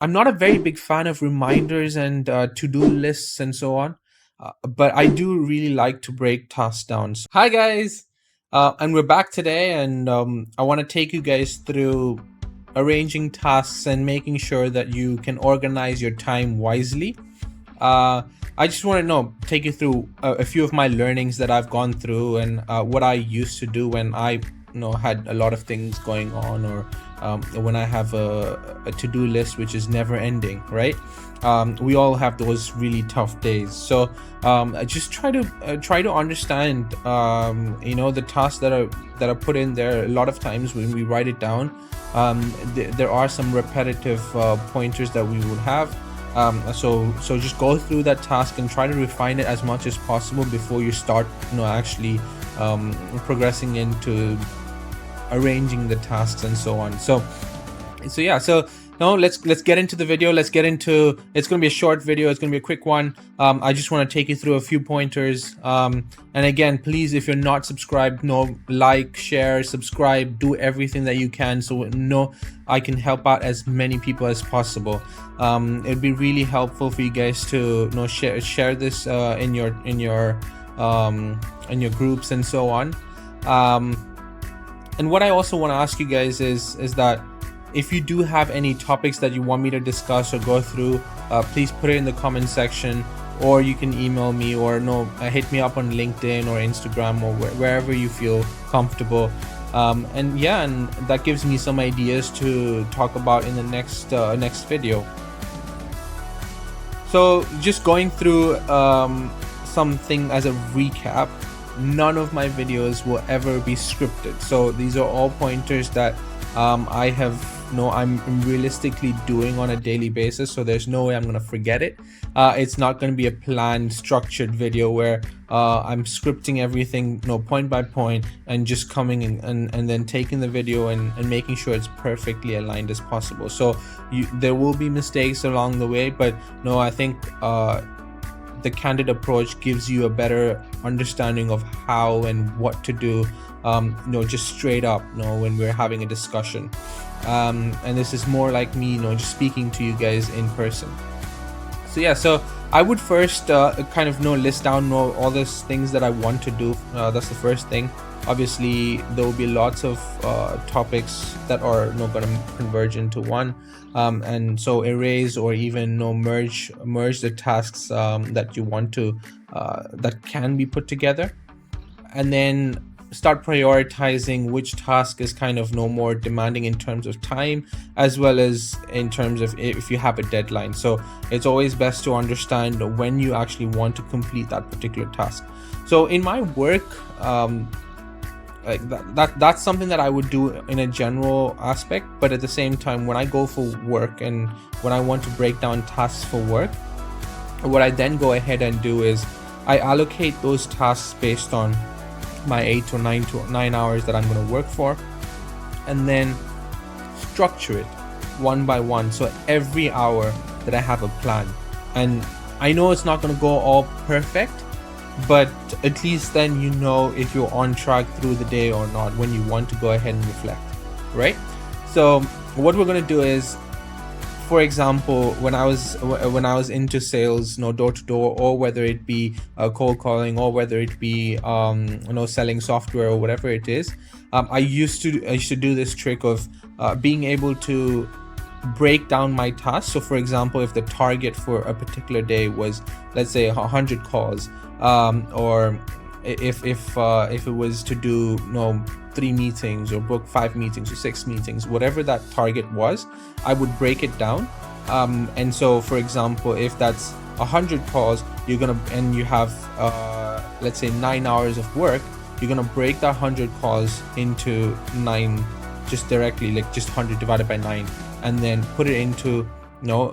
I'm not a very big fan of reminders and to-do lists and so on, but I do really like to break tasks down. So, hi guys, and we're back today, and I want to take you guys through arranging tasks and making sure that you can organize your time wisely. Uh, I just want to take you through a few of my learnings that I've gone through and what I used to do when I had a lot of things going on, or when I have a to-do list which is never ending, right? We all have those really tough days. So I just try to understand the tasks that are put in there. A lot of times when we write it down, there are some repetitive pointers that we would have. So just go through that task and try to refine it as much as possible before you start actually progressing into arranging the tasks and so on. So yeah, so now let's get into the video. It's going to be a short video. It's going to be a quick one. I just want to take you through a few pointers, and again, please, if you're not subscribed, like, share, subscribe, do everything that you can so I can help out as many people as possible. It'd be really helpful for you guys to share this in your groups and so on. And what I also want to ask you guys is that if you do have any topics that you want me to discuss or go through, please put it in the comment section, or you can email me, or hit me up on LinkedIn or Instagram, or wherever you feel comfortable. And that gives me some ideas to talk about in the next video. So just going through something as a recap, none of my videos will ever be scripted. So these are all pointers that I'm realistically doing on a daily basis, so there's no way I'm gonna forget it. It's not gonna be a planned, structured video where I'm scripting everything point by point and just coming in and then taking the video and making sure it's perfectly aligned as possible. So there will be mistakes along the way, but I think the candid approach gives you a better understanding of how and what to do, just straight up, when we're having a discussion. And this is more like me, just speaking to you guys in person. So yeah, so I would first list down all these things that I want to do. That's the first thing. Obviously, there will be lots of topics that are going to converge into one, and so erase or even merge the tasks that you want to that can be put together, and then start prioritizing which task is more demanding in terms of time, as well as in terms of if you have a deadline. So it's always best to understand when you actually want to complete that particular task. So in my work, like that's something that I would do in a general aspect, but at the same time, when I go for work and when I want to break down tasks for work, what I then go ahead and do is I allocate those tasks based on my 8 or 9 hours that I'm going to work for, and then structure it one by one. So every hour that I have a plan, and I know it's not going to go all perfect, but at least then if you're on track through the day or not when you want to go ahead and reflect, right? So what we're going to do is, for example, when I was into sales, door to door, or whether it be cold calling, or whether it be selling software or whatever it is, I used to do this trick of being able to break down my tasks. So for example, if the target for a particular day was, let's say, 100 calls, or if it was to do 3 meetings or book 5 meetings or 6 meetings, whatever that target was, I would break it down. And so for example, if that's 100 calls, you have let's say 9 hours of work, you're gonna break that 100 calls into 9, just directly, like just 100 divided by 9, and then put it into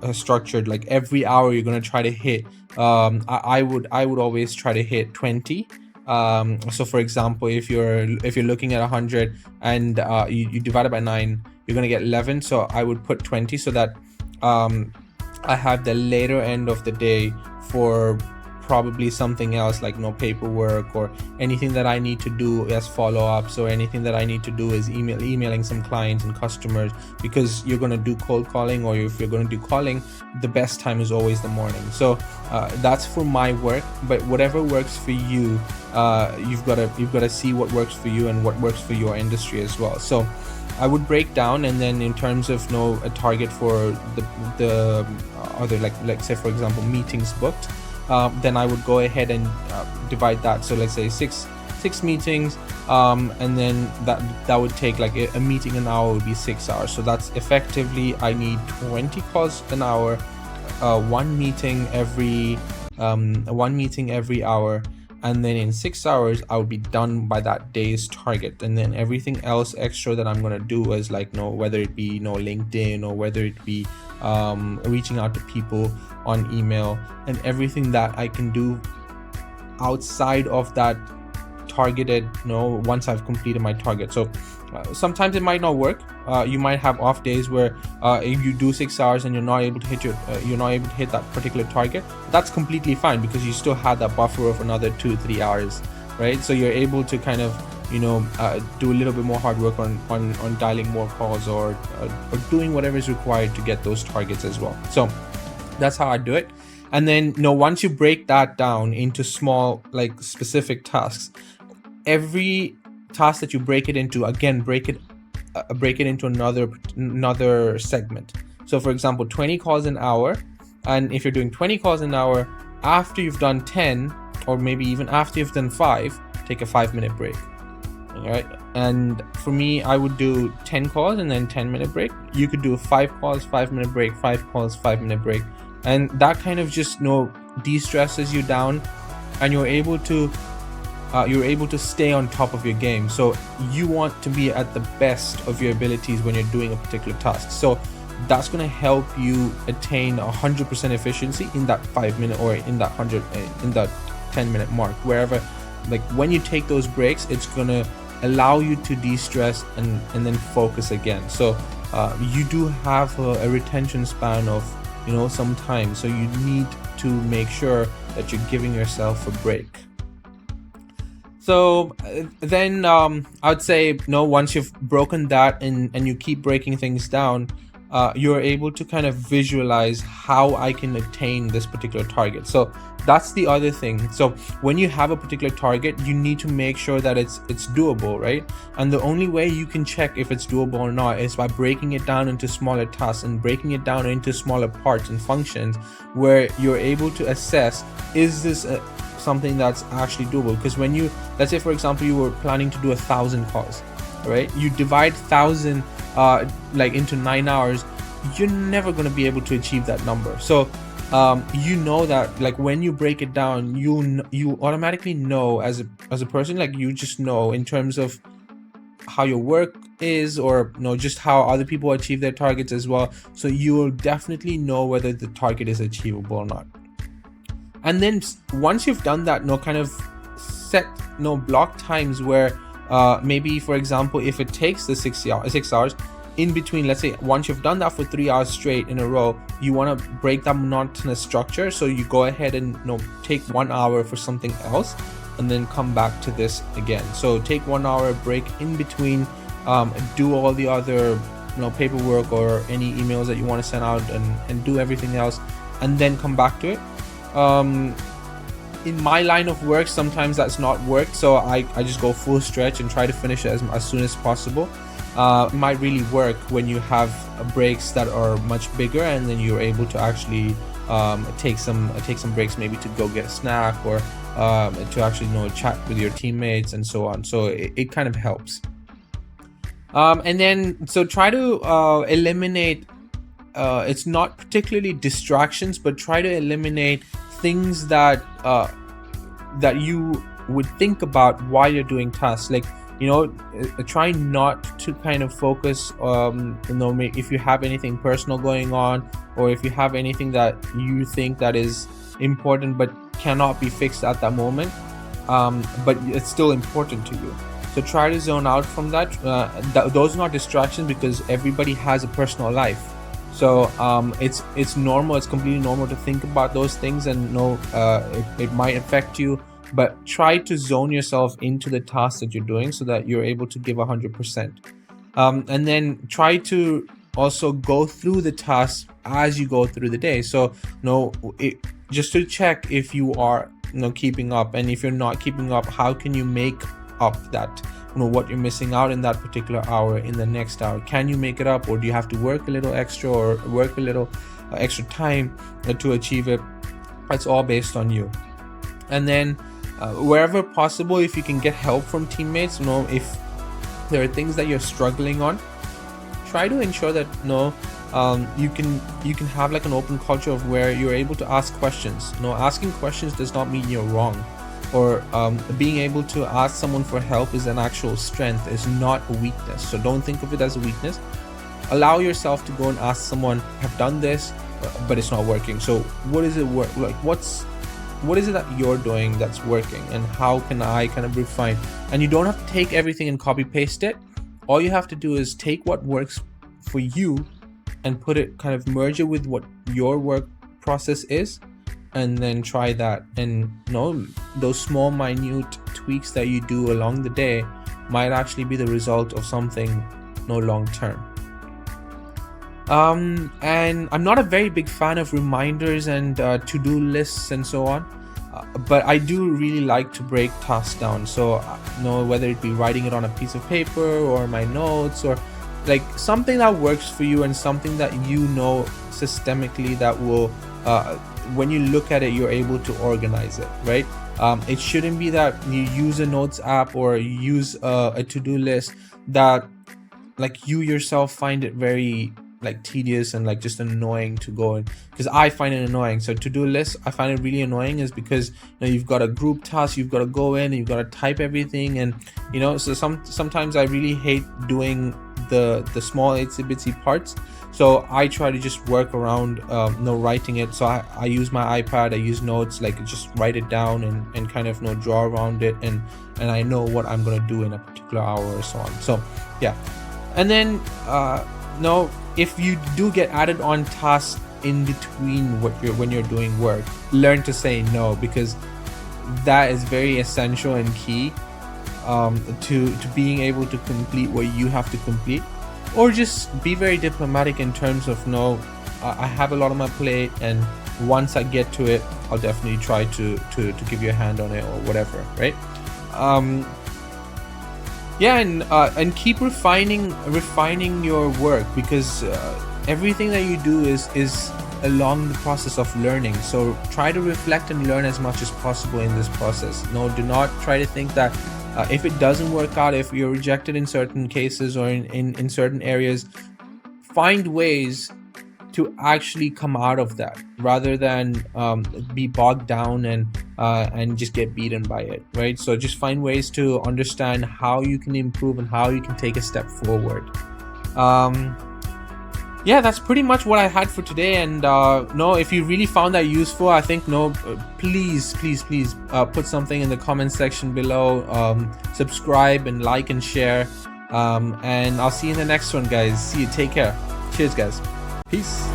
a structured, like every hour you're gonna try to hit. I would always try to hit 20. So for example, if you're looking at 100 and you divide it by 9, you're gonna get 11. So I would put 20 so that I have the later end of the day for probably something else like paperwork, or anything that I need to do as follow-ups, or anything that I need to do is emailing some clients and customers, because you're going to do cold calling, or if you're going to do calling, the best time is always the morning. So that's for my work, but whatever works for you, you've got to see what works for you and what works for your industry as well. So I would break down, and then in terms of a target for the other, like say for example meetings booked, then I would go ahead and divide that. So let's say six meetings, and then that would take like a meeting an hour would be 6 hours. So that's effectively, I need 20 calls an hour, one meeting every hour, and then in 6 hours I would be done by that day's target. And then everything else extra that I'm gonna do is like whether it be LinkedIn, or whether it be reaching out to people on email, and everything that I can do outside of that targeted, once I've completed my target. So sometimes it might not work. You might have off days where if you do 6 hours and you're not able to hit that particular target. That's completely fine, because you still have that buffer of another 2-3 hours, right? So you're able to kind of do a little bit more hard work on dialing more calls, or doing whatever is required to get those targets as well. So that's how I do it. And then once you break that down into small, like specific tasks, every task that you break it into, again, break it into another segment. So for example, 20 calls an hour, and if you're doing 20 calls an hour, after you've done 10, or maybe even after you've done 5, take a 5-minute break. All right. And for me, I would do 10 calls and then 10-minute break. You could do 5 calls, 5-minute break, 5 calls, 5-minute break, and that kind of just de-stresses you down, and you're able to stay on top of your game. So you want to be at the best of your abilities when you're doing a particular task. So that's going to help you attain 100% efficiency in that 5-minute, or in that 10-minute mark, wherever. Like when you take those breaks, it's going to allow you to de-stress and then focus again. So you do have a retention span of some time, so you need to make sure that you're giving yourself a break. So then I would say once you've broken that and you keep breaking things down, you're able to kind of visualize how I can attain this particular target. So that's the other thing. So when you have a particular target, you need to make sure that it's doable, right? And the only way you can check if it's doable or not is by breaking it down into smaller tasks and breaking it down into smaller parts and functions, where you're able to assess, is this something that's actually doable? Because when let's say for example you were planning to do 1,000 calls, right? You divide 1,000 like into 9 hours, you're never going to be able to achieve that number. So that like when you break it down, you automatically know as a person, like you just know in terms of how your work is, or just how other people achieve their targets as well. So you will definitely know whether the target is achievable or not. And then once you've done that, kind of set block times where maybe for example, if it takes the 6 hours in between, let's say once you've done that for 3 hours straight in a row, you want to break that monotonous structure. So you go ahead and take 1 hour for something else, and then come back to this again. So take 1 hour break in between, do all the other paperwork or any emails that you want to send out, and do everything else, and then come back to it. In my line of work, sometimes that's not worked, so I just go full stretch and try to finish it as soon as possible. It might really work when you have breaks that are much bigger, and then you're able to actually take some breaks, maybe to go get a snack, or to actually chat with your teammates and so on. So it kind of helps. And then so try to eliminate it's not particularly distractions, but try to eliminate things that you would think about while you're doing tasks. Like try not to kind of focus if you have anything personal going on, or if you have anything that you think that is important but cannot be fixed at that moment, but it's still important to you. So try to zone out from that. Those are not distractions, because everybody has a personal life, So it's normal, it's completely normal to think about those things, and it might affect you, but try to zone yourself into the task that you're doing so that you're able to give 100%. And then try to also go through the tasks as you go through the day. So just to check if you are keeping up, and if you're not keeping up, how can you make up that what you're missing out in that particular hour in the next hour? Can you make it up, or do you have to work a little extra or work a little extra time to achieve it? It's all based on you. And then wherever possible, if you can get help from teammates, if there are things that you're struggling on, try to ensure that you can have like an open culture of where you're able to ask questions. Asking questions does not mean you're wrong, or being able to ask someone for help is an actual strength, is not a weakness. So don't think of it as a weakness. Allow yourself to go and ask someone, I've done this but it's not working, so what is it what is it that you're doing that's working, and how can I kind of refine? And you don't have to take everything and copy paste it. All you have to do is take what works for you and put it, kind of merge it with what your work process is, and then try that. And those small minute tweaks that you do along the day might actually be the result of something long term. And I'm not a very big fan of reminders and to-do lists and so on, but I do really like to break tasks down. So whether it be writing it on a piece of paper or my notes, or like something that works for you and something that systemically that will when you look at it, you're able to organize it, right? It shouldn't be that you use a notes app or use a to-do list that like you yourself find it very like tedious and like just annoying to go in, because I find it annoying. So to-do lists, I find it really annoying, is because you've got a group task, you've got to go in and you've got to type everything, and so sometimes I really hate doing the small itsy-bitsy parts. So I try to just work around writing it. So I use my iPad, I use notes, like just write it down and kind of draw around it, and I know what I'm gonna do in a particular hour or so on. So yeah. And then if you do get added on tasks in between when you're doing work, learn to say no, because that is very essential and key to being able to complete what you have to complete. Or just be very diplomatic in terms of I have a lot on my plate, and once I get to it, I'll definitely try to give you a hand on it or whatever, right? And keep refining your work, because everything that you do is along the process of learning. So try to reflect and learn as much as possible in this process. Do not try to think that if it doesn't work out, if you're rejected in certain cases or in certain areas, find ways to actually come out of that, rather than be bogged down and just get beaten by it, right? So just find ways to understand how you can improve and how you can take a step forward. That's pretty much what I had for today. And if you really found that useful, I think please put something in the comment section below. Subscribe and like and share, and I'll see you in the next one, guys. See you, take care. Cheers, guys. Peace.